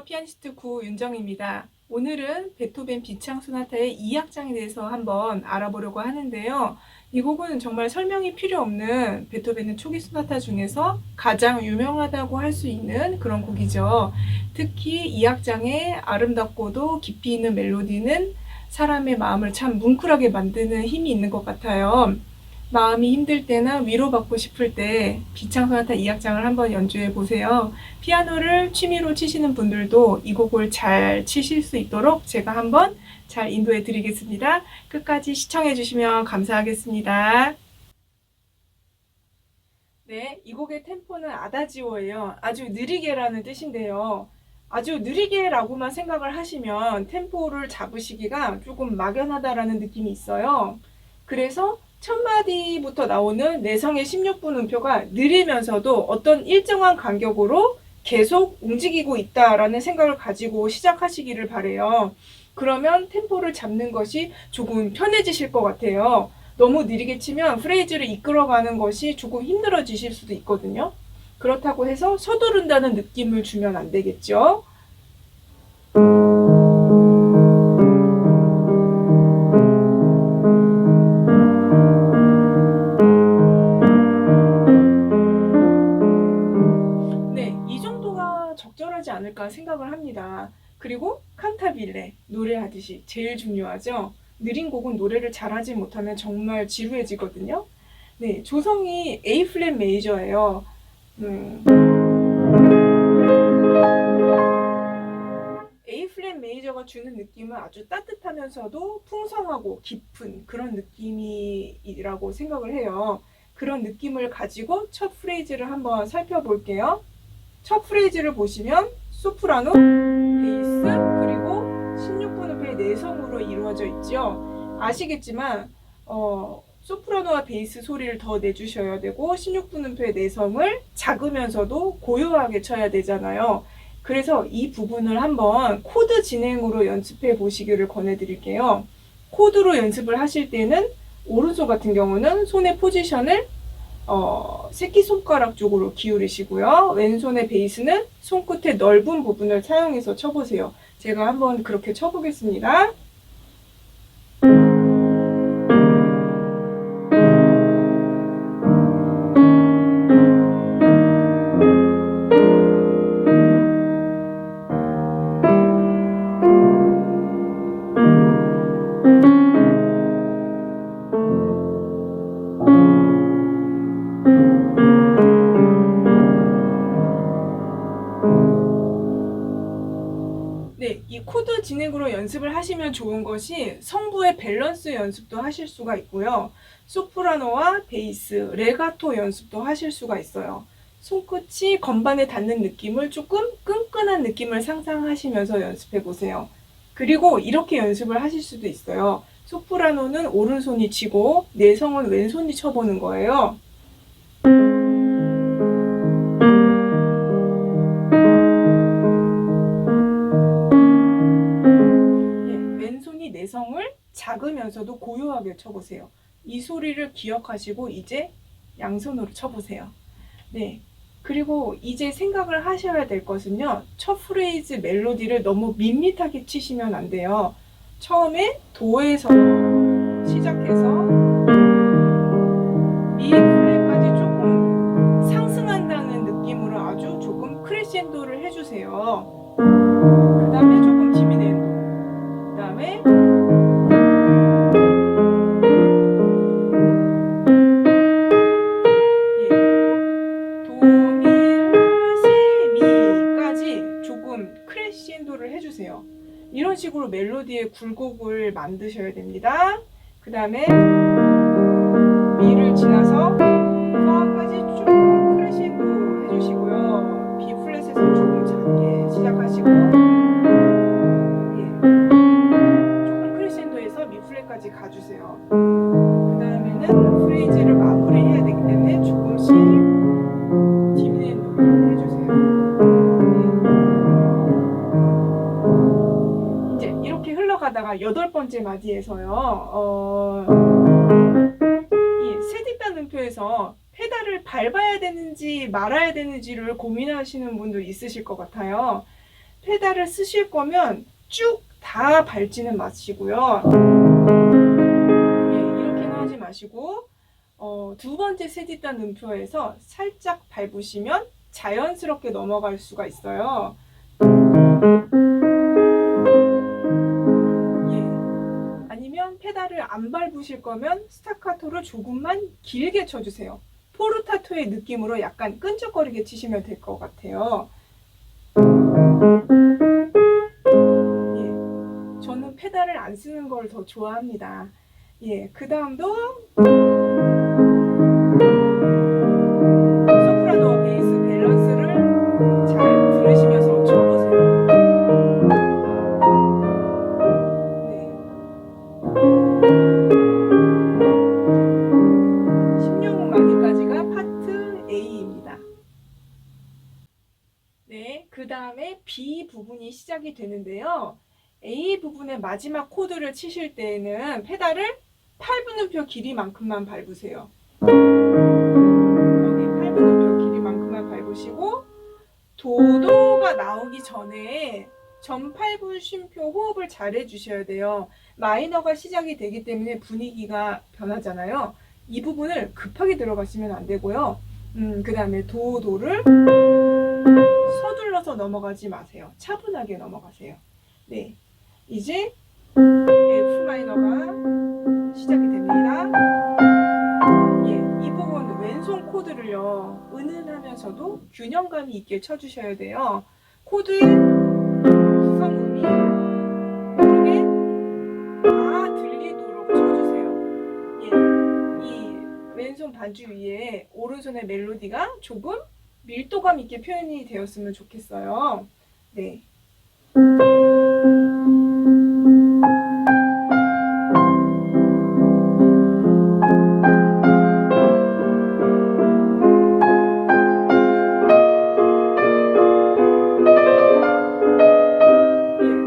안녕하세요. 피아니스트 구윤정입니다. 오늘은 베토벤 비창 소나타의 2악장에 대해서 한번 알아보려고 하는데요. 이 곡은 정말 설명이 필요 없는 베토벤의 초기 소나타 중에서 가장 유명하다고 할 수 있는 그런 곡이죠. 특히 2악장의 아름답고도 깊이 있는 멜로디는 사람의 마음을 참 뭉클하게 만드는 힘이 있는 것 같아요. 마음이 힘들 때나 위로받고 싶을 때 비창 소나타 2악장을 한번 연주해 보세요. 피아노를 취미로 치시는 분들도 이 곡을 잘 치실 수 있도록 제가 한번 잘 인도해 드리겠습니다. 끝까지 시청해 주시면 감사하겠습니다. 네, 이 곡의 템포는 아다지오예요. 아주 느리게라는 뜻인데요. 아주 느리게라고만 생각을 하시면 템포를 잡으시기가 조금 막연하다라는 느낌이 있어요. 그래서 첫 마디부터 나오는 내성의 16분 음표가 느리면서도 어떤 일정한 간격으로 계속 움직이고 있다라는 생각을 가지고 시작하시기를 바래요. 그러면 템포를 잡는 것이 조금 편해지실 것 같아요. 너무 느리게 치면 프레이즈를 이끌어가는 것이 조금 힘들어지실 수도 있거든요. 그렇다고 해서 서두른다는 느낌을 주면 안 되겠죠. 네, 이 정도가 적절하지 않을까 생각을 합니다. 그리고 칸타빌레, 노래하듯이 제일 중요하죠. 느린 곡은 노래를 잘하지 못하면 정말 지루해지거든요. 네, 조성이 A 플랫 메이저예요. A 플랫 메이저가 주는 느낌은 아주 따뜻하면서도 풍성하고 깊은 그런 느낌이라고 생각을 해요. 그런 느낌을 가지고 첫 프레이즈를 한번 살펴볼게요. 첫 프레이즈를 보시면 소프라노, 베이스, 그리고 16분음표의 내성으로 이루어져 있죠. 아시겠지만 소프라노와 베이스 소리를 더 내주셔야 되고 16분음표의 내성을 작으면서도 고요하게 쳐야 되잖아요. 그래서 이 부분을 한번 코드 진행으로 연습해 보시기를 권해드릴게요. 코드로 연습을 하실 때는 오른손 같은 경우는 손의 포지션을 새끼손가락 쪽으로 기울이시고요. 왼손의 베이스는 손끝의 넓은 부분을 사용해서 쳐보세요. 제가 한번 그렇게 쳐보겠습니다. 네, 이 코드 진행으로 연습을 하시면 좋은 것이 성부의 밸런스 연습도 하실 수가 있고요. 소프라노와 베이스, 레가토 연습도 하실 수가 있어요. 손끝이 건반에 닿는 느낌을 조금 끈끈한 느낌을 상상하시면서 연습해 보세요. 그리고 이렇게 연습을 하실 수도 있어요. 소프라노는 오른손이 치고 내성은 왼손이 쳐보는 거예요. 왼손이 내성을 작으면서도 고요하게 쳐보세요. 이 소리를 기억하시고 이제 양손으로 쳐보세요. 네. 그리고 이제 생각을 하셔야 될 것은요. 첫 프레이즈 멜로디를 너무 밋밋하게 치시면 안 돼요. 처음에 도에서 시작해서 미 플랫까지 조금 상승한다는 느낌으로 아주 조금 크레센도를 해주세요. 그 다음에 조금 디미넨도. 그 다음에 크레시엔도를 해주세요. 이런 식으로 멜로디의 굴곡을 만드셔야 됩니다. 그 다음에 미를 지나서 파까지 조금 크레시엔도 해주시고요. B 플랫에서 조금 작게 시작하시고 조금 크레시엔도에서 미 플랫까지 가주세요. 그 다음에는 프레이즈를 마무리해야 되기 때문에 조금씩 디미넨도를 해주세요. 가다가 8번째 마디에서요. 이 세뒷단 음표에서 페달을 밟아야 되는지 말아야 되는지를 고민하시는 분도 있으실 것 같아요. 페달을 쓰실 거면 쭉 다 밟지는 마시고요. 이렇게는 하지 마시고 두 번째 세 뒷단 음표에서 살짝 밟으시면 자연스럽게 넘어갈 수가 있어요. 아니면 페달을 안 밟으실 거면 스타카토를 조금만 길게 쳐주세요. 포르타토의 느낌으로 약간 끈적거리게 치시면 될 것 같아요. 저는 페달을 안 쓰는 걸 더 좋아합니다. 그 다음도 소프라노와 베이스 밸런스를 잘 들으시면서 쳐보세요. 16음 마디까지가 파트 A입니다. 그 다음에 B 부분이 시작이 되는데요. A 부분의 마지막 코드를 치실 때에는 페달을 8분음표 길이만큼만 밟으세요. 여기 8분음표 길이만큼만 밟으시고 도도가 나오기 전에 전 8분 쉼표 호흡을 잘 해주셔야 돼요. 마이너가 시작이 되기 때문에 분위기가 변하잖아요. 이 부분을 급하게 들어가시면 안 되고요. 그 다음에 도도를 서둘러서 넘어가지 마세요. 차분하게 넘어가세요. 이제 F 마이너가 시작이 됩니다. 이 부분 왼손 코드를요, 은은하면서도 균형감이 있게 쳐주셔야 돼요. 코드의 구성음이 모르게 다 들리도록 쳐주세요. 이 왼손 반주 위에 오른손의 멜로디가 조금 밀도감 있게 표현이 되었으면 좋겠어요.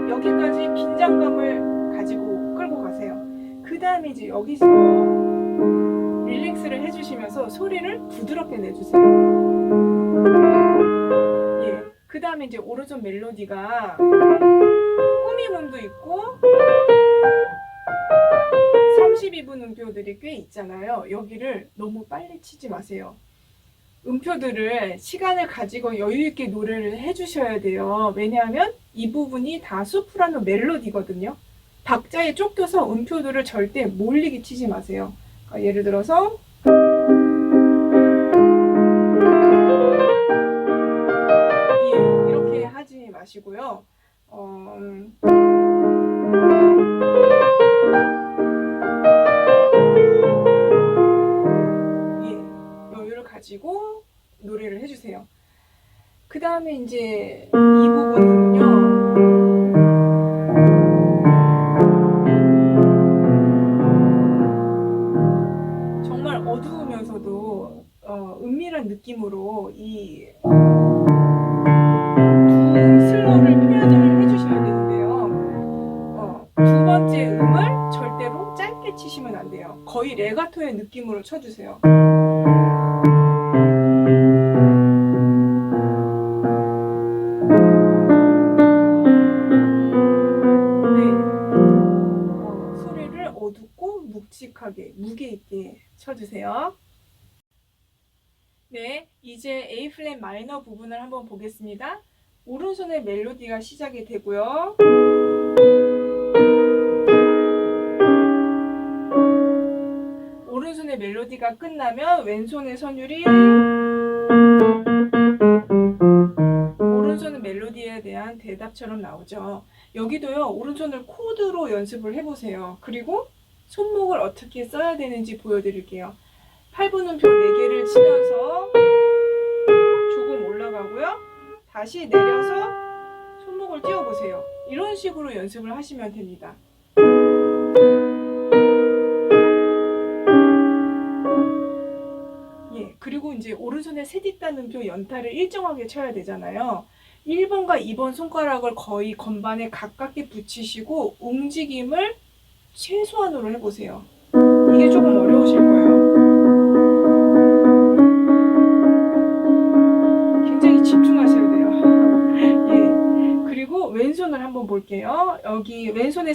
여기까지 긴장감을 가지고 끌고 가세요. 그 다음에 이제 여기서 릴렉스를 해주시면서 소리를 부드럽게 내주세요. 그 다음에 이제 오른손 멜로디가 꾸미음도 있고 32분 음표들이 꽤 있잖아요. 여기를 너무 빨리 치지 마세요. 음표들을 시간을 가지고 여유있게 노래를 해주셔야 돼요. 왜냐하면 이 부분이 다 소프라노 멜로디거든요. 박자에 쫓겨서 음표들을 절대 몰리게 치지 마세요. 예를 들어서 이렇게 하지 마시고요. 여유를 가지고 노래를 해주세요. 그 다음에 이제 이 부분은요, 정말 어두우면서도 은밀한 느낌으로 이 두 슬로를 표현을 해주셔야 되는데요. 두 번째 음을 절대로 짧게 치시면 안 돼요. 거의 레가토의 느낌으로 쳐주세요. 소리를 어둡고 묵직하게 무게 있게 쳐주세요. 이제 A 플랫 마이너 부분을 한번 보겠습니다. 오른손의 멜로디가 시작이 되고요. 오른손의 멜로디가 끝나면 왼손의 선율이 오른손의 멜로디에 대한 대답처럼 나오죠. 여기도요, 오른손을 코드로 연습을 해보세요. 그리고 손목을 어떻게 써야 되는지 보여드릴게요. 8분음표 4개를 치면서 조금 올라가고요. 다시 내려서 손목을 띄워보세요. 이런 식으로 연습을 하시면 됩니다. 그리고 이제 오른손의 세 뒷단음표 연타를 일정하게 쳐야 되잖아요. 1번과 2번 손가락을 거의 건반에 가깝게 붙이시고 움직임을 최소한으로 해보세요. 이게 조금 어려우실 거예요. 굉장히 집중하셔야 돼요. 그리고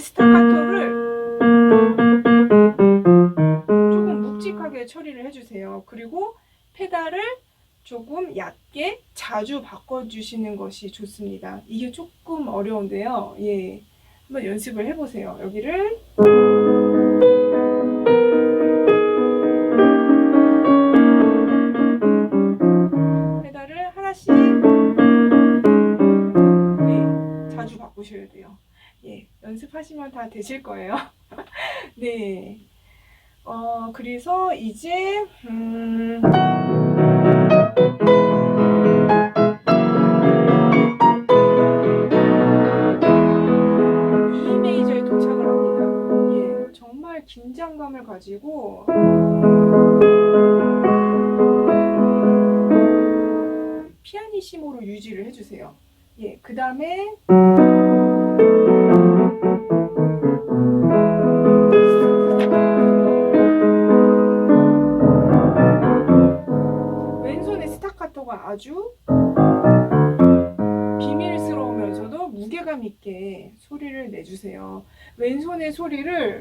왼손의 스타카토를 조금 묵직하게 처리를 해주세요. 그리고 페달을 조금 얕게 자주 바꿔주시는 것이 좋습니다. 이게 조금 어려운데요. 예, 한번 연습을 해보세요. 여기를 페달을 하나씩 자주 바꾸셔야 돼요. 예, 연습하시면 다 되실 거예요. 네. 그래서 이제 E 메이저에 도착을 합니다. 예, 정말 긴장감을 가지고 피아니시모로 유지를 해주세요. 예, 그 다음에 왼손의 스타카토가 아주 비밀스러우면서도 무게감 있게 소리를 내주세요. 왼손의 소리를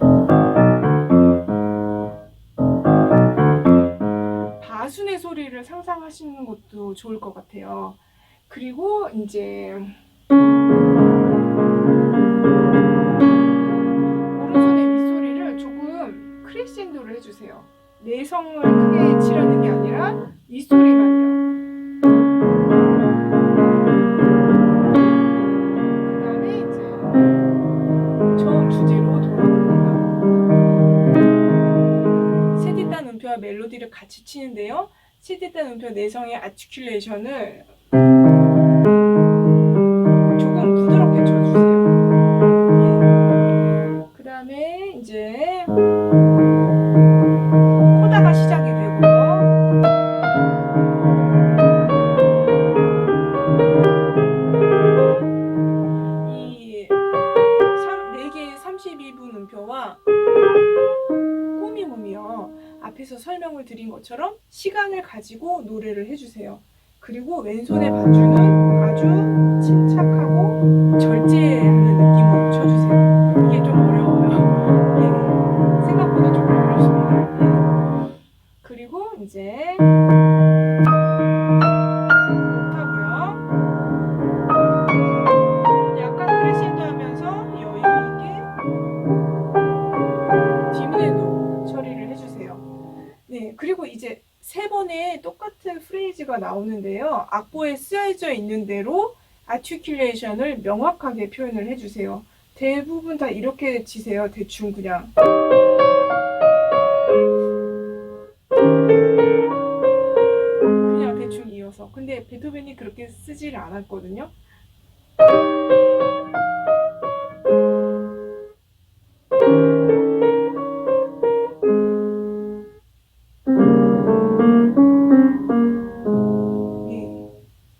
바순의 소리를 상상하시는 것도 좋을 것 같아요. 그리고 이제 오른손의 윗소리를 조금 크레센도를 해주세요. 내성을 크게 치려는 게 아니라 윗소리만요. 그 다음에 이제 처음 주제로 돌아옵니다. 세디단 음표와 멜로디를 같이 치는데요. 세디단 음표 내성의 아티큘레이션을 조금 부드럽게 쳐주세요. 예. 그 다음에 이제 코다가 시작이 되고요. 이 4개의 32분 음표와 꼬미몸이요. 앞에서 설명을 드린 것처럼 시간을 가지고 노래를 해주세요. 그리고 왼손의 반주는 아주 침착하고 절제하는 느낌으로 쳐주세요. 이게 좀 어려워요. 예, 생각보다 조금 어렵습니다. 예. 그리고 이제 옥타브요. 약간 크레센도 하면서 여유있게 뒷문에도 처리를 해주세요. 네, 그리고 이제 3번의 똑같은 프레이즈가 나오는데요. 악보에 쓰여져 있는 대로 아티큘레이션을 명확하게 표현을 해주세요. 대부분 다 이렇게 치세요. 대충 그냥. 그냥 대충 이어서. 근데 베토벤이 그렇게 쓰질 않았거든요.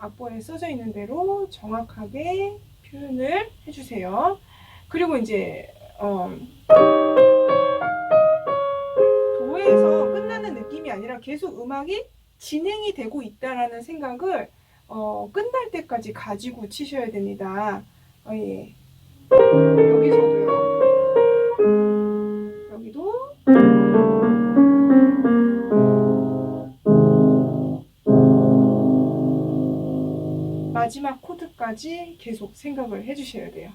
악보에 써져 있는 대로 정확하게 표현을 해주세요. 그리고 이제 도에서 끝나는 느낌이 아니라 계속 음악이 진행이 되고 있다라는 생각을 끝날 때까지 가지고 치셔야 됩니다. 예. 여기서도요. 여기도 마지막 코드까지 계속 생각을 해주셔야 돼요.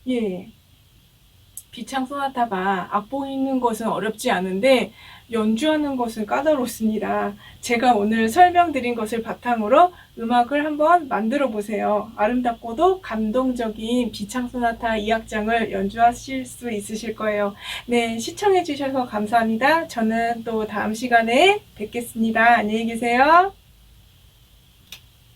예. 비창 소나타가 악보 읽는 것은 어렵지 않은데 연주하는 것은 까다롭습니다. 제가 오늘 설명드린 것을 바탕으로 음악을 한번 만들어 보세요. 아름답고도 감동적인 비창 소나타 2악장을 연주하실 수 있으실 거예요. 네, 시청해 주셔서 감사합니다. 저는 또 다음 시간에 뵙겠습니다. 안녕히 계세요.